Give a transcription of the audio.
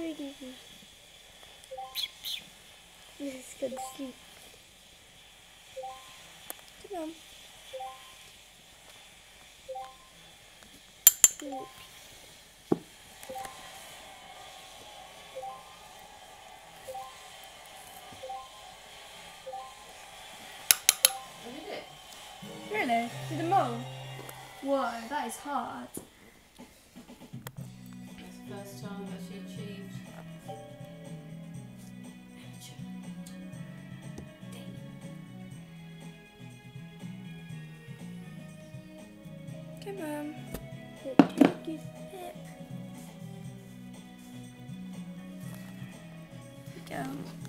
Let's go to sleep. Come on. Really? Did them all? Whoa, that is hard. That's the first time that she achieved. Come on. Take his hip. Go.